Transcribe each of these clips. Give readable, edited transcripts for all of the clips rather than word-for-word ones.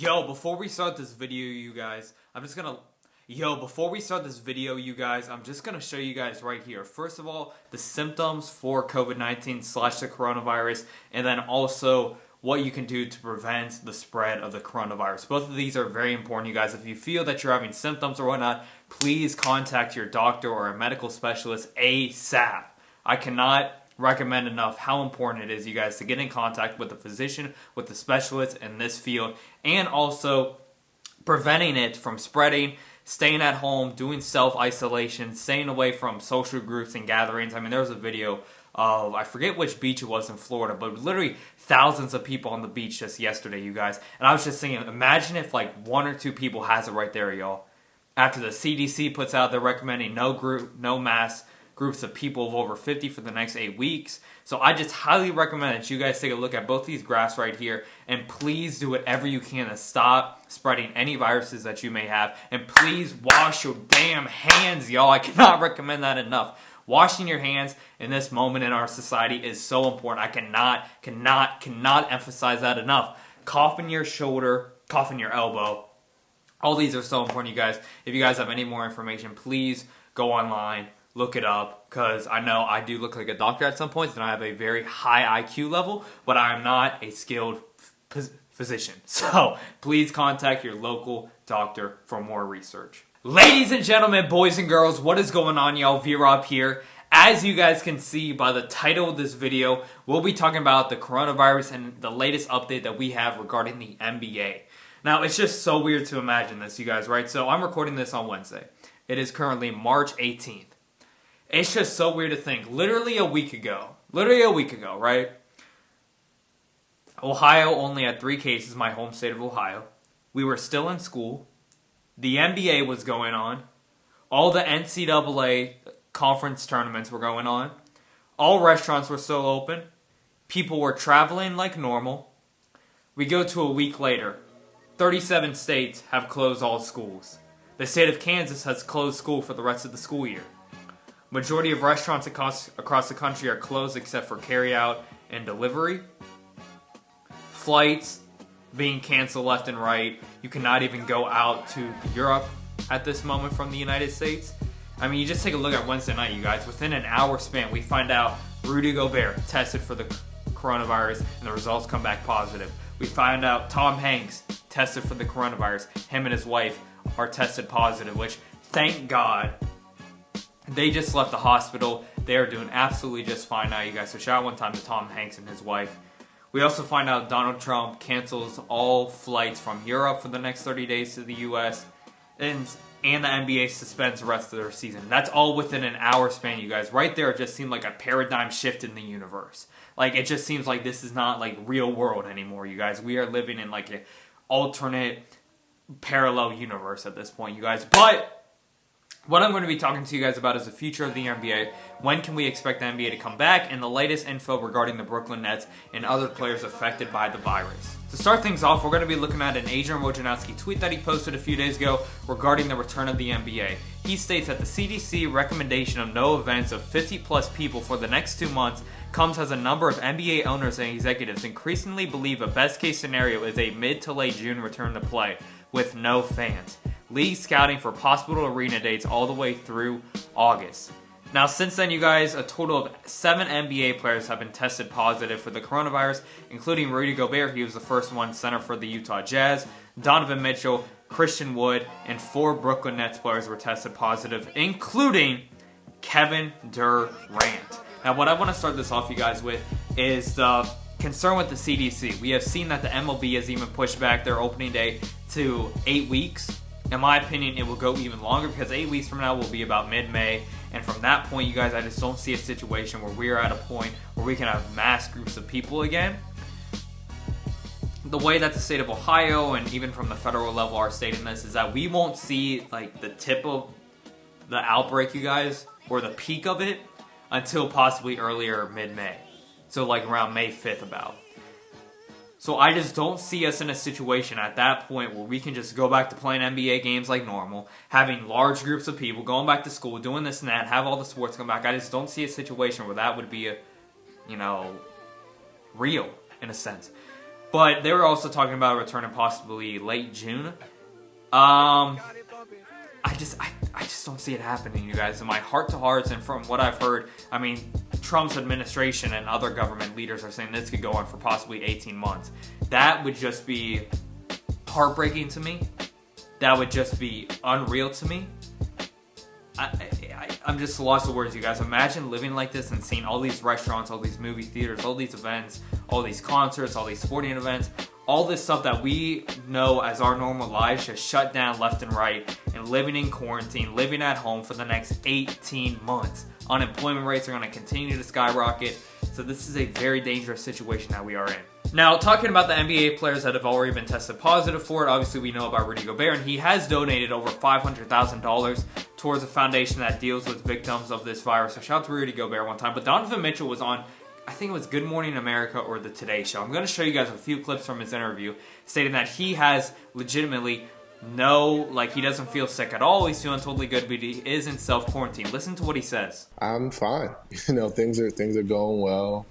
Before we start this video, you guys, I'm just gonna show you guys right here. First of all, the symptoms for COVID-19 / the coronavirus, and then also what you can do to prevent the spread of the coronavirus. Both of these are very important, you guys. If you feel that you're having symptoms or whatnot, please contact your doctor or a medical specialist ASAP. I cannot recommend enough how important it is, you guys, to get in contact with the physician, with the specialist in this field, and also preventing it from spreading, staying at home, doing self-isolation, staying away from social groups and gatherings. I mean, there was a video of, I forget which beach it was in Florida, but literally thousands of people on the beach just yesterday, you guys. And I was just thinking, imagine if like 1 or 2 people has it right there, y'all. After the CDC puts out, they're recommending no mass groups of people of over 50 for the next 8 weeks. So I just highly recommend that you guys take a look at both these graphs right here, and please do whatever you can to stop spreading any viruses that you may have. And please wash your damn hands, y'all. I cannot recommend that enough. Washing your hands in this moment in our society is so important. I cannot emphasize that enough. Cough in your shoulder, cough in your elbow. All these are so important, you guys. If you guys have any more information, please go online, look it up, because I know I do look like a doctor at some points, and I have a very high IQ level, but I am not a skilled physician. So please contact your local doctor for more research. Ladies and gentlemen, boys and girls, what is going on, y'all? V-Rob here. As you guys can see by the title of this video, we'll be talking about the coronavirus and the latest update that we have regarding the NBA. Now, it's just so weird to imagine this, you guys, right? So I'm recording this on Wednesday. It is currently March 18th. It's just so weird to think, literally a week ago, right? Ohio only had 3 cases, my home state of Ohio. We were still in school. The NBA was going on. All the NCAA conference tournaments were going on. All restaurants were still open. People were traveling like normal. We go to a week later. 37 states have closed all schools. The state of Kansas has closed school for the rest of the school year. Majority of restaurants across the country are closed except for carry-out and delivery. Flights being canceled left and right. You cannot even go out to Europe at this moment from the United States. I mean, you just take a look at Wednesday night, you guys. Within an hour span, we find out Rudy Gobert tested for the coronavirus, and the results come back positive. We find out Tom Hanks tested for the coronavirus. Him and his wife are tested positive, which, thank God, they just left the hospital. They are doing absolutely just fine now, you guys. So shout out one time to Tom Hanks and his wife. We also find out Donald Trump cancels all flights from Europe for the next 30 days to the U.S. And the NBA suspends the rest of their season. That's all within an hour span, you guys. Right there, it just seemed like a paradigm shift in the universe. Like, it just seems like this is not, like, real world anymore, you guys. We are living in, like, an alternate parallel universe at this point, you guys. But what I'm going to be talking to you guys about is the future of the NBA. When can we expect the NBA to come back? And the latest info regarding the Brooklyn Nets and other players affected by the virus. To start things off, we're going to be looking at an Adrian Wojnarowski tweet that he posted a few days ago regarding the return of the NBA. He states that the CDC recommendation of no events of 50-plus people for the next 2 months comes as a number of NBA owners and executives increasingly believe a best-case scenario is a mid to late June return to play with no fans. League scouting for possible arena dates all the way through August. Now, since then, you guys, a total of 7 NBA players have been tested positive for the coronavirus, including Rudy Gobert. He was the first one, center for the Utah Jazz. Donovan Mitchell, Christian Wood, and 4 Brooklyn Nets players were tested positive, including Kevin Durant. Now, what I want to start this off, you guys, with is the concern with the CDC. We have seen that the MLB has even pushed back their opening day to 8 weeks. In my opinion, it will go even longer because 8 weeks from now will be about mid-May. And from that point, you guys, I just don't see a situation where we are at a point where we can have mass groups of people again. The way that the state of Ohio and even from the federal level are stating this is that we won't see like the tip of the outbreak, you guys, or the peak of it until possibly earlier mid-May. So like around May 5th about. So I just don't see us in a situation at that point where we can just go back to playing NBA games like normal, having large groups of people, going back to school, doing this and that, have all the sports come back. I just don't see a situation where that would be, real in a sense. But they were also talking about returning possibly late June. I just don't see it happening, you guys. In my heart to hearts, and from what I've heard, I mean, Trump's administration and other government leaders are saying this could go on for possibly 18 months. That would just be heartbreaking to me. That would just be unreal to me. I'm just lost of words, you guys. Imagine living like this and seeing all these restaurants, all these movie theaters, all these events, all these concerts, all these sporting events, all this stuff that we know as our normal lives just shut down left and right, and living in quarantine, living at home for the next 18 months. Unemployment rates are going to continue to skyrocket. So this is a very dangerous situation that we are in. Now, talking about the NBA players that have already been tested positive for it, obviously we know about Rudy Gobert, and he has donated over $500,000 towards a foundation that deals with victims of this virus. So shout out to Rudy Gobert one time. But Donovan Mitchell was on, I think it was Good Morning America or The Today Show. I'm going to show you guys a few clips from his interview stating that he has legitimately he doesn't feel sick at all. He's feeling totally good, but he is in self-quarantine. Listen to what he says. I'm fine. Things are going well.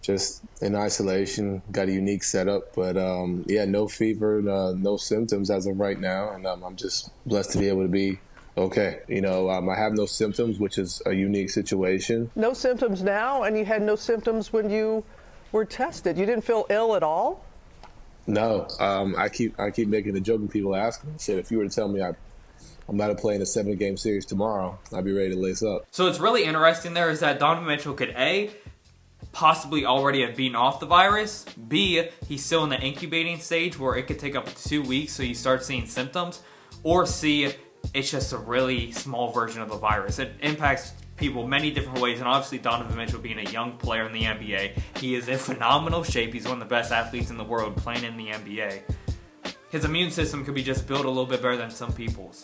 Just in isolation, got a unique setup, but no fever, no symptoms as of right now, and I'm just blessed to be able to be okay. I have no symptoms, which is a unique situation. No symptoms now, and you had no symptoms when you were tested. You didn't feel ill at all? No. I keep making the joke when people ask me. I said, if you were to tell me I'm not playing a 7-game series tomorrow, I'd be ready to lace up. So it's really interesting there is that Donovan Mitchell could possibly already have beaten off the virus. B, he's still in the incubating stage where it could take up to 2 weeks so you start seeing symptoms. Or C, it's just a really small version of the virus. It impacts people many different ways, and obviously Donovan Mitchell being a young player in the NBA, he is in phenomenal shape. He's one of the best athletes in the world playing in the NBA. His immune system could be just built a little bit better than some people's.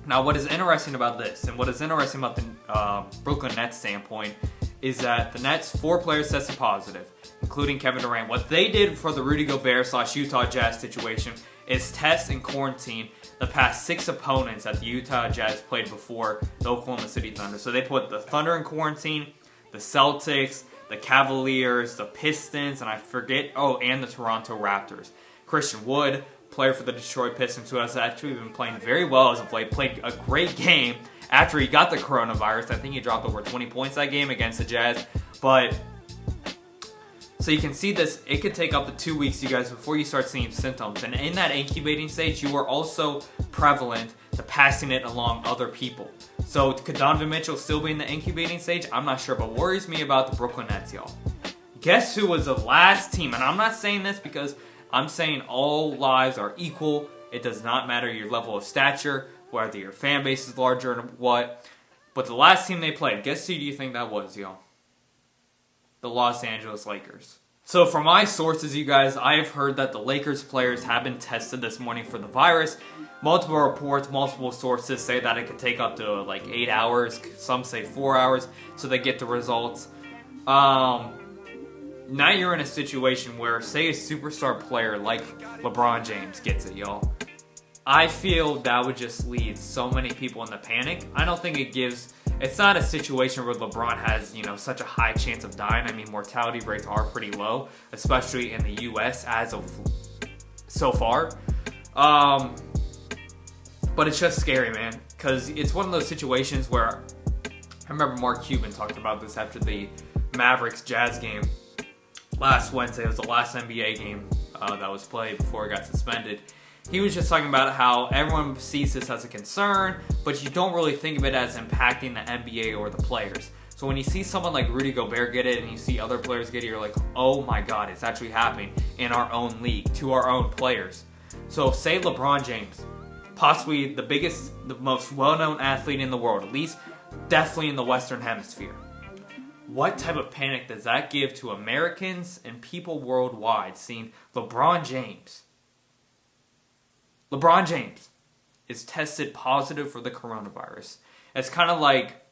Now, what is interesting about this, and what is interesting about the Brooklyn Nets standpoint, is that the Nets, 4 players tested positive, including Kevin Durant. What they did for the Rudy Gobert / Utah Jazz situation is test and quarantine the past 6 opponents that the Utah Jazz played before the Oklahoma City Thunder. So they put the Thunder in quarantine, the Celtics, the Cavaliers, the Pistons, and and the Toronto Raptors. Christian Wood, player for the Detroit Pistons, who has actually been playing very well as of late, played a great game after he got the coronavirus. I think he dropped over 20 points that game against the Jazz. But so you can see this, it could take up to 2 weeks, you guys, before you start seeing symptoms. And in that incubating stage, you are also prevalent to passing it along other people. So could Donovan Mitchell still be in the incubating stage? I'm not sure, but worries me about the Brooklyn Nets, y'all. Guess who was the last team? And I'm not saying this because I'm saying all lives are equal. It does not matter your level of stature, whether your fan base is larger or what. But the last team they played, guess who do you think that was, y'all? The Los Angeles Lakers. So from my sources, you guys, I have heard that the Lakers players have been tested this morning for the virus. Multiple reports, multiple sources say that it could take up to 8 hours. Some say 4 hours, so they get the results. Now you're in a situation where, say, a superstar player like LeBron James gets it, y'all. I feel that would just lead so many people into panic. I don't think it's not a situation where LeBron has, such a high chance of dying. I mean, mortality rates are pretty low, especially in the U.S. as of so far. But it's just scary, man, because it's one of those situations where I remember Mark Cuban talked about this after the Mavericks-Jazz game last Wednesday. It was the last NBA game that was played before it got suspended. He was just talking about how everyone sees this as a concern, but you don't really think of it as impacting the NBA or the players. So when you see someone like Rudy Gobert get it and you see other players get it, you're like, oh my god, it's actually happening in our own league, to our own players. So say LeBron James, possibly the most well-known athlete in the world, at least definitely in the Western Hemisphere. What type of panic does that give to Americans and people worldwide seeing LeBron James is tested positive for the coronavirus? It's kind of like,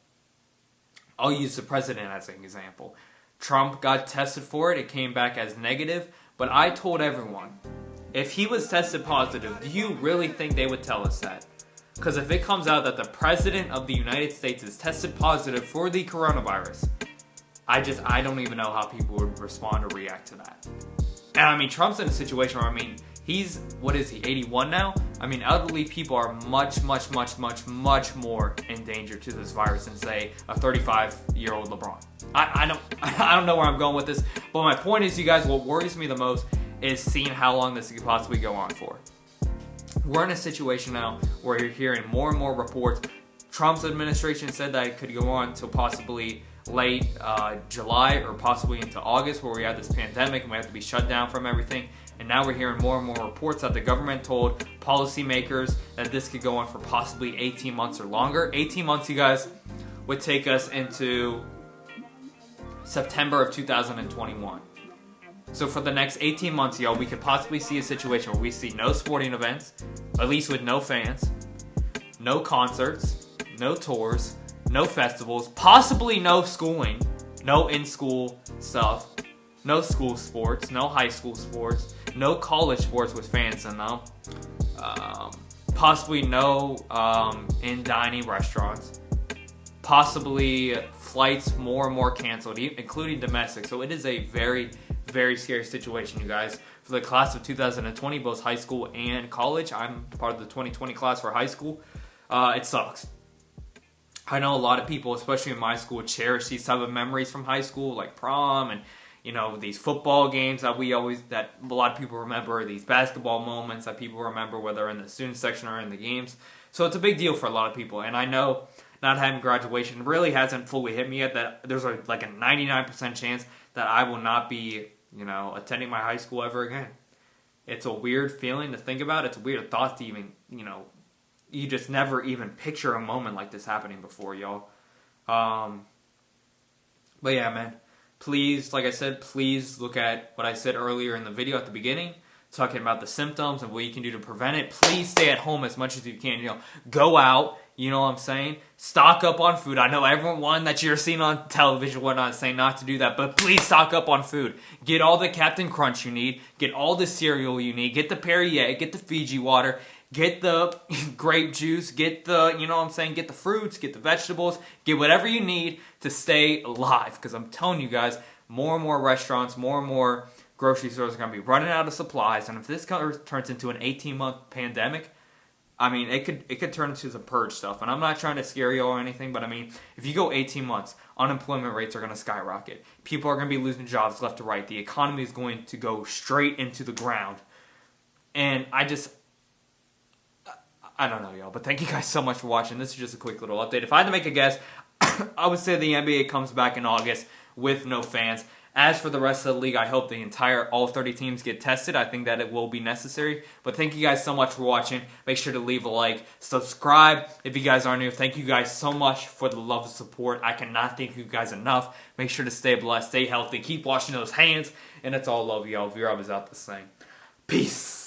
I'll use the president as an example. Trump got tested for it. It came back as negative. But I told everyone, if he was tested positive, do you really think they would tell us that? Because if it comes out that the president of the United States is tested positive for the coronavirus, I don't even know how people would respond or react to that. And I mean, Trump's in a situation where, I mean, he's, what is he, 81 now? I mean, elderly people are much more in danger to this virus than, say, a 35-year-old LeBron. I don't know where I'm going with this, but my point is, you guys, what worries me the most is seeing how long this could possibly go on for. We're in a situation now where you're hearing more and more reports. Trump's administration said that it could go on until possibly late July or possibly into August, where we have this pandemic and we have to be shut down from everything. And now we're hearing more and more reports that the government told policymakers that this could go on for possibly 18 months or longer. 18 months, you guys, would take us into September of 2021. So for the next 18 months, y'all, we could possibly see a situation where we see no sporting events, at least with no fans, no concerts, no tours, no festivals, possibly no schooling, no in-school stuff, no school sports, no high school sports, no college sports with fans in them, possibly no in-dining restaurants, possibly flights more and more canceled, including domestic. So it is a very, very scary situation, you guys. For the class of 2020, both high school and college, I'm part of the 2020 class for high school, it sucks. I know a lot of people, especially in my school, cherish these type of memories from high school, like prom and, you know, these football games that a lot of people remember, these basketball moments that people remember, whether in the student section or in the games. So it's a big deal for a lot of people. And I know not having graduation really hasn't fully hit me yet, that there's like a 99% chance that I will not be, you know, attending my high school ever again. It's a weird feeling to think about. It's a weird thought to even, you know, you just never even picture a moment like this happening before, y'all. But yeah, man. Please, like I said, please look at what I said earlier in the video at the beginning, talking about the symptoms and what you can do to prevent it. Please stay at home as much as you can. You know, go out. You know what I'm saying? Stock up on food. I know everyone that you're seeing on television, whatnot, is saying not to do that, but please stock up on food. Get all the Captain Crunch you need. Get all the cereal you need. Get the Perrier. Get the Fiji water. Get the grape juice, get the, you know what I'm saying, get the fruits, get the vegetables, get whatever you need to stay alive. Because I'm telling you guys, more and more restaurants, more and more grocery stores are going to be running out of supplies. And if this turns into an 18-month pandemic, I mean, it could turn into some purge stuff. And I'm not trying to scare you or anything, but I mean, if you go 18 months, unemployment rates are going to skyrocket. People are going to be losing jobs left to right. The economy is going to go straight into the ground. And I don't know, y'all, but thank you guys so much for watching. This is just a quick little update. If I had to make a guess, I would say the NBA comes back in August with no fans. As for the rest of the league, I hope all 30 teams get tested. I think that it will be necessary. But thank you guys so much for watching. Make sure to leave a like. Subscribe if you guys are new. Thank you guys so much for the love and support. I cannot thank you guys enough. Make sure to stay blessed, stay healthy, keep washing those hands. And it's all love, y'all. V-Rob is out this thing. Peace.